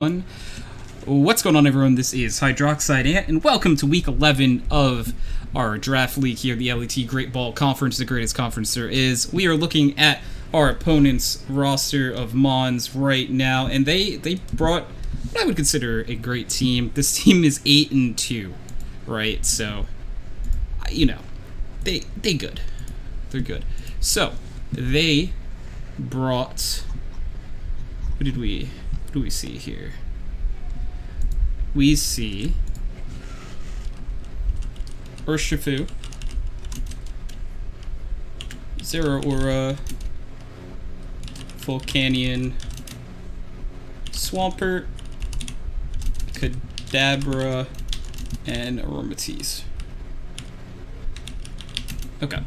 What's going on, everyone? This is HydroxideAnt, and welcome to week 11 of our draft league here at the L.E.T. Great Ball Conference, the greatest conference there is. We are looking at our opponent's roster of Mons right now, and they brought what I would consider a great team. This team is 8-2, right? So, you know, they good. They're good. So, they brought... What do we see here? We see Urshifu, Zeraora, Volcanion, Swampert, Kadabra, and Aromatisse. Okay,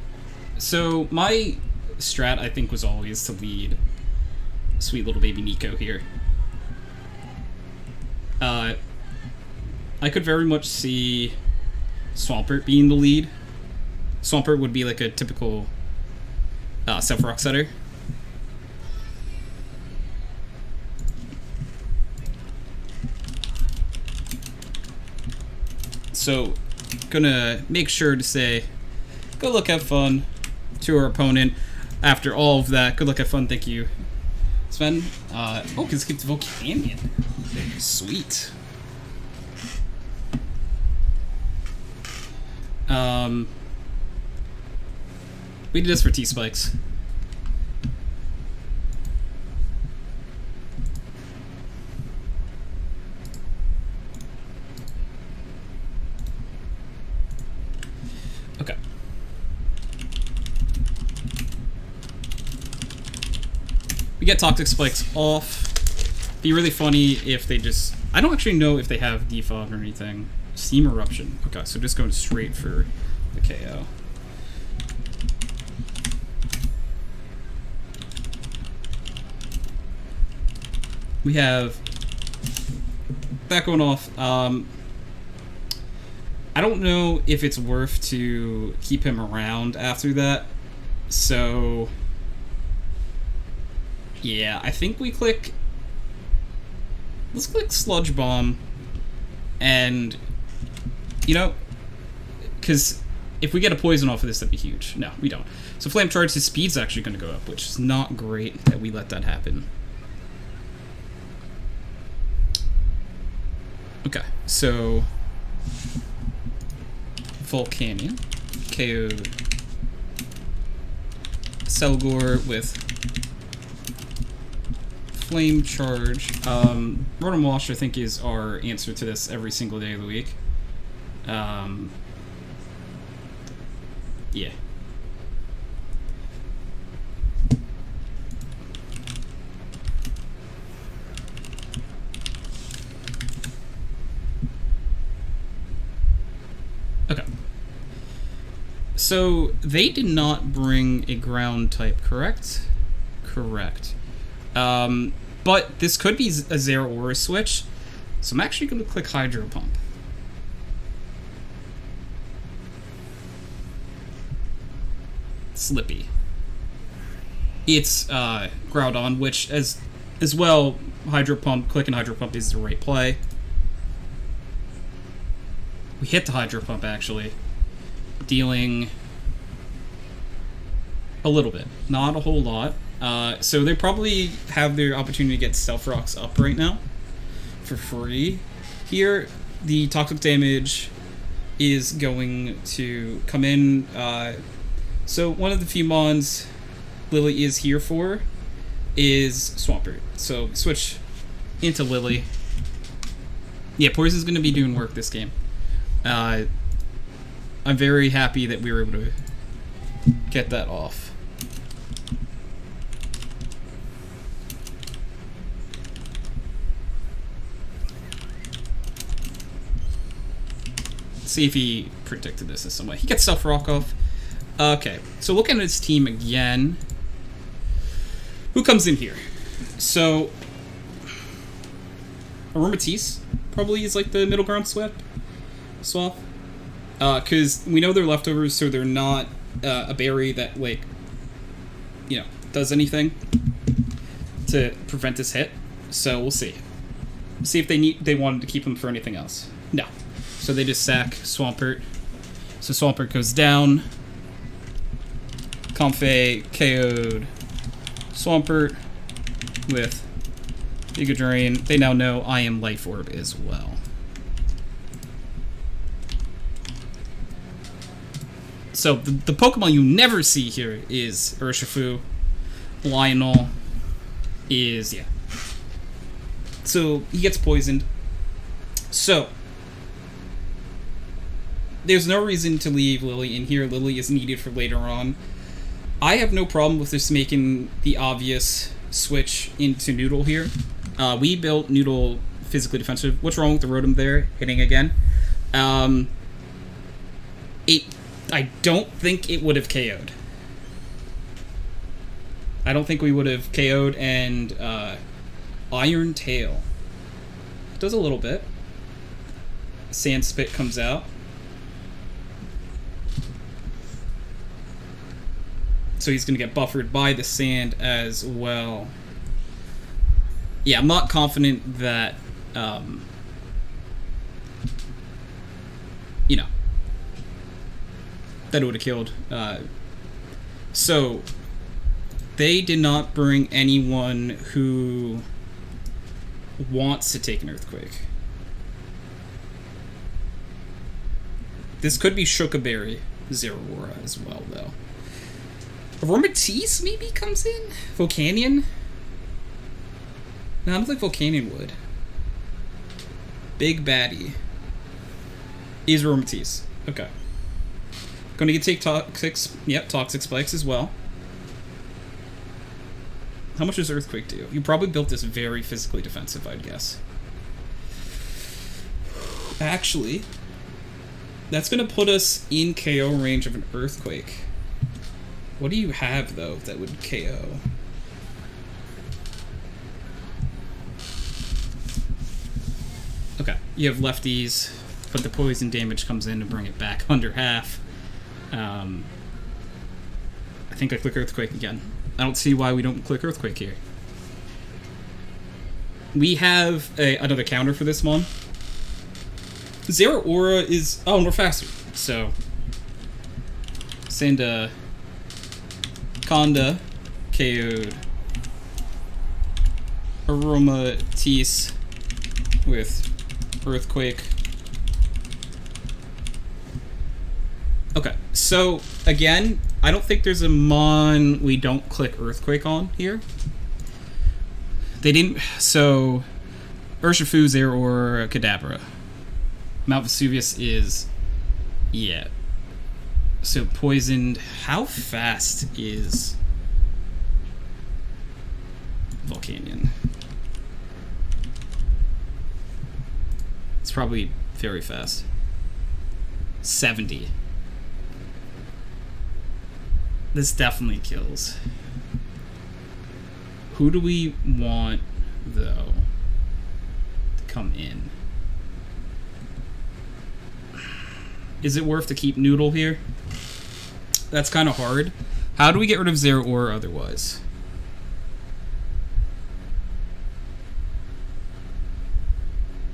so my strat, I think, was always to lead sweet little baby Nico here. I could very much see Swampert being the lead. Swampert would be like a typical self-rock setter. So, gonna make sure to say, good luck, have fun to our opponent. After all of that, good luck, have fun, thank you, Sven. Oh, because it gets Volcanion. Sweet. We did this for T-Spikes. Okay. We get Toxic Spikes off. Be really funny if they just... I don't actually know if they have defog or anything. Steam Eruption. Okay, so just going straight for the KO. We have that going off. I don't know if it's worth to keep him around after that. So, yeah, I think we click... Let's click Sludge Bomb. And, you know, because if we get a poison off of this, that'd be huge. No, we don't. So Flame Charge, his speed's actually going to go up, which is not great that we let that happen. Okay, so Volcanion, KO Selgor with Flame Charge. Rotom Wash, I think, is our answer to this every single day of the week. Yeah. Okay. So, they did not bring a ground type, correct? Correct. But this could be a Zeraora switch, so I'm actually going to click Hydro Pump. Slippy. It's Groudon, which as well, Hydro Pump, clicking Hydro Pump is the right play. We hit the Hydro Pump, actually, dealing a little bit, not a whole lot. So they probably have their opportunity to get Stealth Rocks up right now for free. Here, the toxic damage is going to come in. So one of the few mons Lily is here for is Swampert. So switch into Lily. Yeah, Poison's going to be doing work this game. I'm very happy that we were able to get that off. See if he predicted this in some way. He gets Self Rock off. Okay, so looking at his team again. Who comes in here? So, Aromatisse probably is like the middle ground swap. Because we know they're leftovers, so they're not a berry that, like, you know, does anything to prevent this hit. So we'll see. See if they wanted to keep him for anything else. No. So they just sack Swampert. So Swampert goes down. Comfey KO'd Swampert with Giga Drain. They now know I am Life Orb as well. So the Pokemon you never see here is Urshifu. Lionel is, yeah. So he gets poisoned. So there's no reason to leave Lily in here. Lily is needed for later on. I have no problem with just making the obvious switch into Noodle here. We built Noodle physically defensive. What's wrong with the Rotom there? Hitting again. I don't think it would have KO'd. I don't think we would have KO'd, and Iron Tail. It does a little bit. Sand Spit comes out. So he's going to get buffered by the sand as well. Yeah, I'm not confident that, you know, that it would have killed. So they did not bring anyone who wants to take an Earthquake. This could be Shokaberry Zeraora as well, though. Aromatisse maybe comes in? Volcanion? No, I don't think Volcanion would. Big Baddie is Aromatisse. Okay. Gonna take Toxic Spikes as well. How much does Earthquake do? You probably built this very physically defensive, I'd guess. Actually, that's gonna put us in KO range of an Earthquake. What do you have, though, that would KO? Okay, you have lefties, but the poison damage comes in to bring it back under half. I think I click Earthquake again. I don't see why we don't click Earthquake here. We have another counter for this one. Zeraora is... Oh, and we're faster. So, send a... Conda KO'd Aromatisse with Earthquake. Okay, so again, I don't think there's a Mon we don't click Earthquake on here. They didn't, so Urshifu, Zeraora, Kadabra. Mount Vesuvius is, yeah. So poisoned. How fast is Volcanion? It's probably very fast. 70. This definitely kills. Who do we want, though, to come in? Is it worth to keep Noodle here? That's kind of hard. How do we get rid of Zeraora otherwise?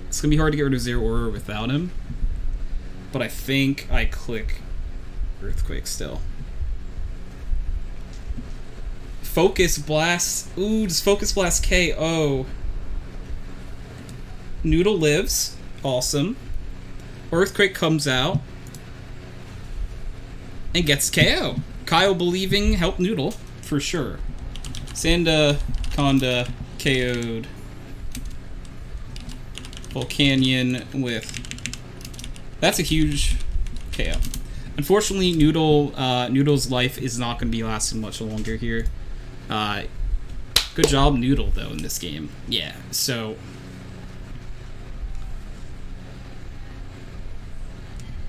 It's going to be hard to get rid of Zeraora without him. But I think I click Earthquake still. Focus Blast. Ooh, does Focus Blast KO? Noodle lives. Awesome. Earthquake comes out and gets KO. Kyle believing helped Noodle for sure. Sanda, Conda KO'd Volcanion with... That's a huge KO. Unfortunately, Noodle's life is not going to be lasting much longer here. Good job, Noodle, though, in this game. Yeah, so...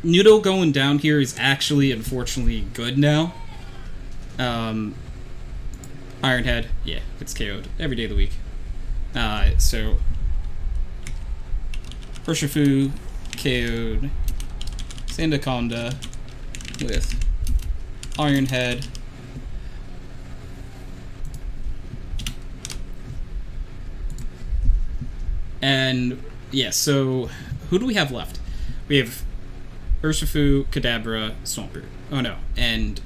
Noodle going down here is actually, unfortunately, good now. Ironhead, yeah, it's KO'd every day of the week. So... Urshifu KO'd Sandaconda with Ironhead. And yeah, so who do we have left? We have Urshifu, Kadabra, Swampert. Oh no, and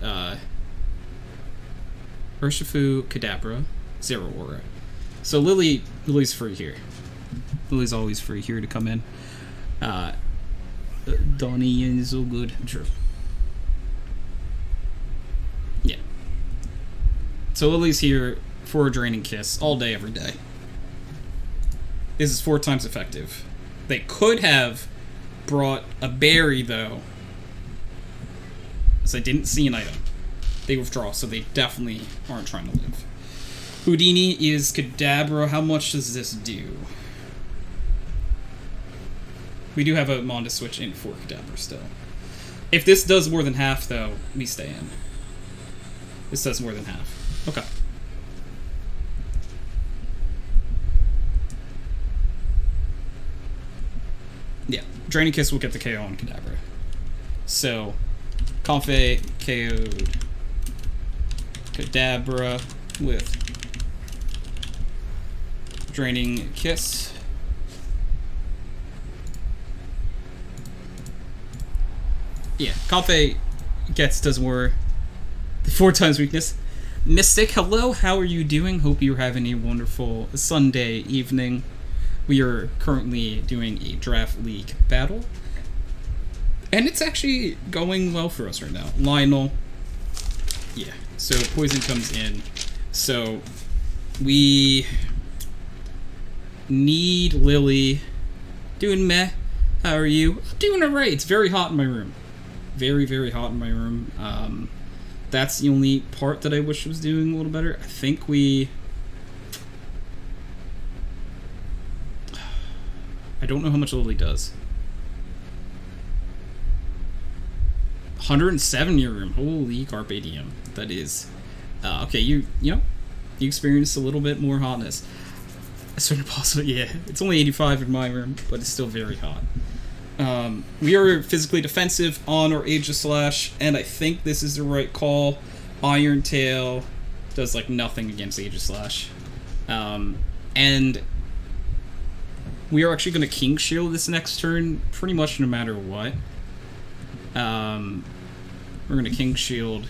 Urshifu, Kadabra, Zeraora. So Lily's free here. Lily's always free here to come in. Donnie is so good. True. Yeah. So Lily's here for a Draining Kiss all day, every day. This is 4 times effective. They could have brought a berry, though. So I didn't see an item. They withdraw, so they definitely aren't trying to live. Houdini is Kadabra. How much does this do? We do have a Monda switch in for Kadabra still. If this does more than half, though, we stay in. This does more than half. Okay. Yeah, Draining Kiss will get the KO on Kadabra. So, Confe KO'd Kadabra with Draining Kiss. Yeah, Confe does more. 4 times weakness. Mystic, hello, how are you doing? Hope you're having a wonderful Sunday evening. We are currently doing a Draft League battle. And it's actually going well for us right now. Lionel. Yeah, so Poison comes in. So we need Lily. Doing meh. How are you? I'm doing alright. It's very hot in my room. Very, very hot in my room. That's the only part that I wish was doing a little better. I think I don't know how much Lily does. 107 in your room. Holy carpe diem. That is... okay, you experienced a little bit more hotness. Yeah, it's only 85 in my room, but it's still very hot. We are physically defensive on our Aegislash, and I think this is the right call. Iron Tail does like nothing against Aegislash. And we are actually going to King Shield this next turn, pretty much no matter what. We're going to King Shield.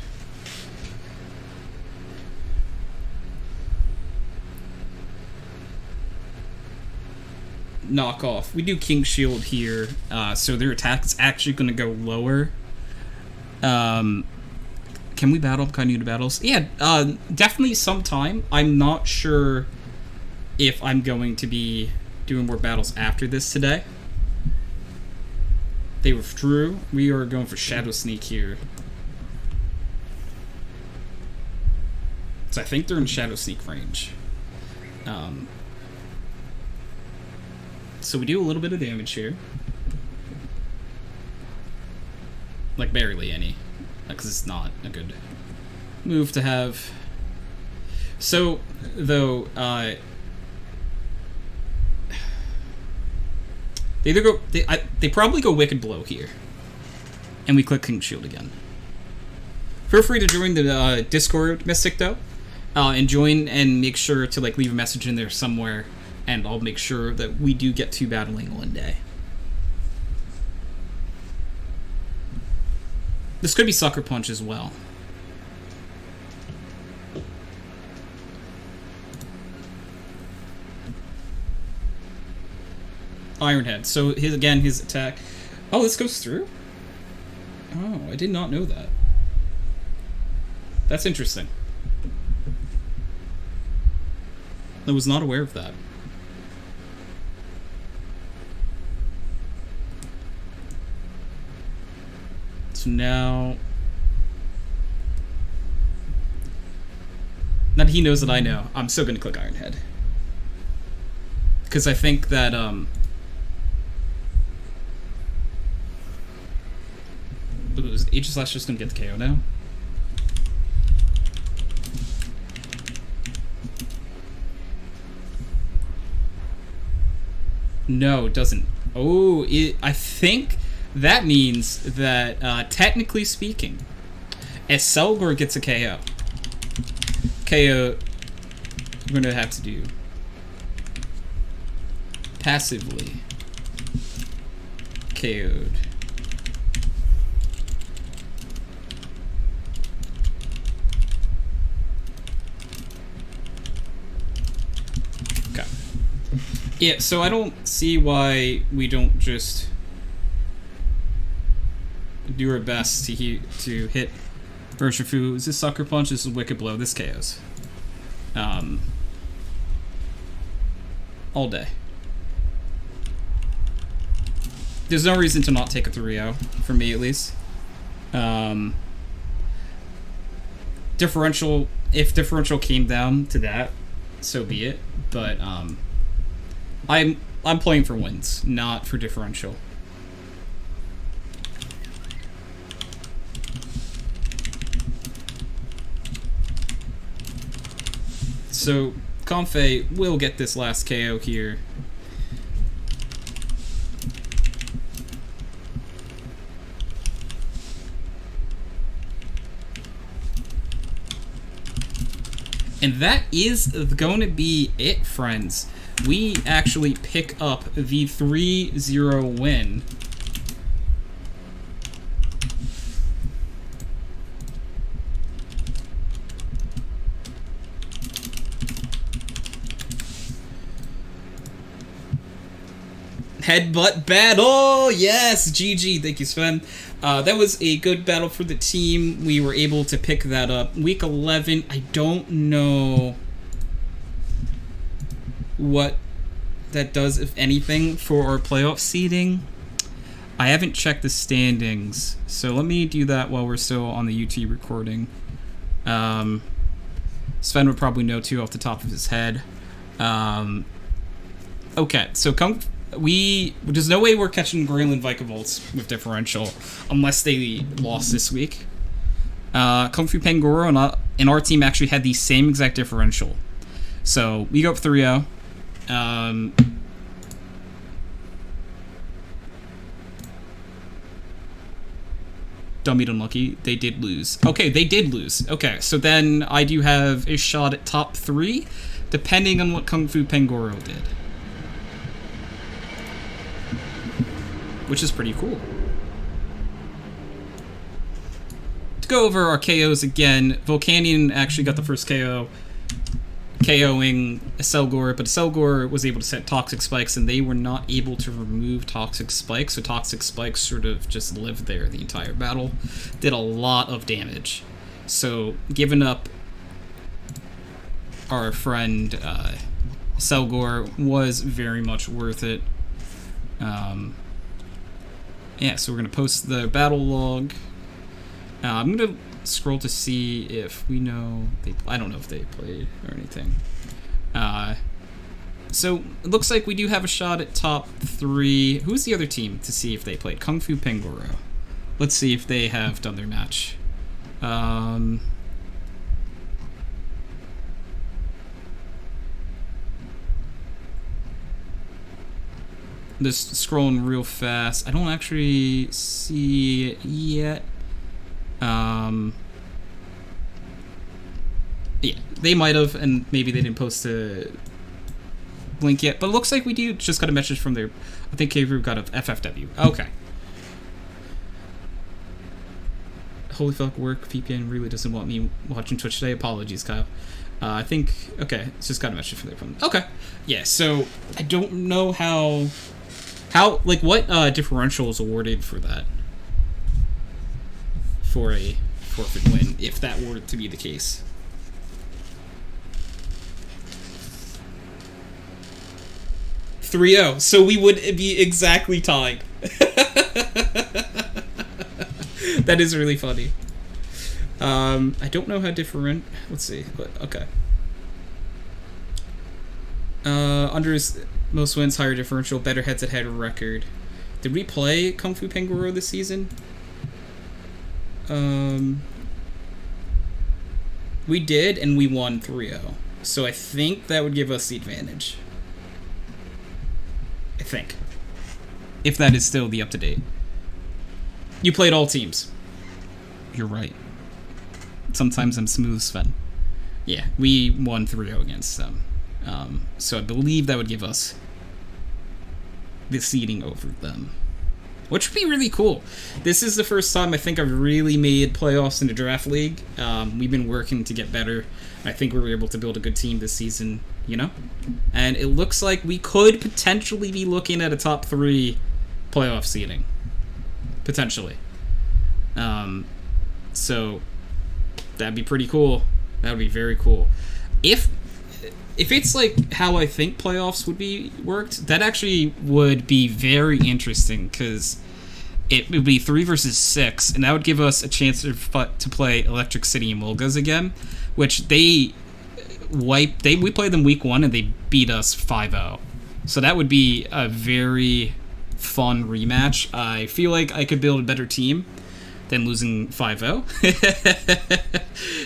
Knock off. We do King Shield here, so their attack is actually going to go lower. Can we battle? Kind of new to battles? Yeah, definitely sometime. I'm not sure if I'm going to be doing more battles after this today. They withdrew. We are going for Shadow Sneak here. So I think they're in Shadow Sneak range. So we do a little bit of damage here. Like, barely any. Because it's not a good move to have. So, though, they either go... They probably go Wicked Blow here. And we click King Shield again. Feel free to join the Discord, Mystic, though. And join and make sure to, like, leave a message in there somewhere. And I'll make sure that we do get to battling one day. This could be Sucker Punch as well. Iron Head. So his attack. Oh, this goes through? Oh, I did not know that. That's interesting. I was not aware of that. So now that he knows that I know, I'm still going to click Iron Head. Because I think that, is Aegislash just going to get the KO now? No, it doesn't. Oh, I think that means that, technically speaking, as Selgor gets a KO, we're going to have to do passively KO'd. Okay. Yeah, so I don't see why we don't just do our best to hit Urshifu. Is this Sucker Punch? This is Wicked Blow. This KOs. All day. There's no reason to not take a 3-0, for me at least. Differential, if differential came down to that, so be it. But I'm playing for wins, not for differential. So Comfey will get this last KO here. And that is going to be it, friends. We actually pick up the 3-0 win. Headbutt battle! Yes! GG. Thank you, Sven. That was a good battle for the team. We were able to pick that up. Week 11, I don't know what that does, if anything, for our playoff seeding. I haven't checked the standings, so let me do that while we're still on the UT recording. Sven would probably know, too, off the top of his head. Okay, so there's no way we're catching Greyland Vikavolt with differential unless they lost this week. Kung Fu Pangoro and our team actually had the same exact differential. So we go up 3-0. Dummy unlucky. They did lose. Okay, they did lose. Okay, so then I do have a shot at top 3, depending on what Kung Fu Pangoro did. Which is pretty cool. To go over our KOs again, Volcanion actually got the first KO, KOing Selgor, but Selgor was able to set Toxic Spikes, and they were not able to remove Toxic Spikes, so Toxic Spikes sort of just lived there the entire battle. Did a lot of damage. So, giving up our friend Selgor was very much worth it. Yeah, so we're going to post the battle log. I'm going to scroll to see if we know... I don't know if they played or anything. So, it looks like we do have a shot at top 3. Who's the other team to see if they played? Kung Fu Pangoro. Let's see if they have done their match. Just scrolling real fast. I don't actually see it yet. Yeah, they might have, and maybe they didn't post a link yet. But it looks like we do just got a message from their... I think K-Group got a FFW. Okay. Holy fuck, work. VPN really doesn't want me watching Twitch today. Apologies, Kyle. I think... Okay, it's just got a message from their phone. Okay. Yeah, so I don't know how like, what differential is awarded for that? For a forfeit win, if that were to be the case. .3-0, so we would be exactly tied. That is really funny. I don't know how different... Let's see. Okay. Under his most wins, higher differential, better head-to-head record. Did we play Kung Fu Pangoro this season? We did, and we won 3-0. So I think that would give us the advantage. I think. If that is still the up-to-date. You played all teams. You're right. Sometimes I'm smooth, Sven. Yeah, we won 3-0 against them. So I believe that would give us the seeding over them, which would be really cool. This is the first time I think I've really made playoffs in a draft league. We've been working to get better. I think we were able to build a good team this season, you know? And it looks like we could potentially be looking at a top 3 playoff seeding. Potentially. So that'd be pretty cool. That would be very cool. If it's like how I think playoffs would be worked, that actually would be very interesting, because it would be 3 versus 6, and that would give us a chance to play Electric City and Mulgas again, which we played them week 1 and they beat us 5-0. So that would be a very fun rematch. I feel like I could build a better team than losing 5-0.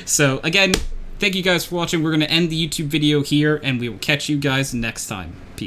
So again, thank you guys for watching. We're going to end the YouTube video here, and we will catch you guys next time. Peace.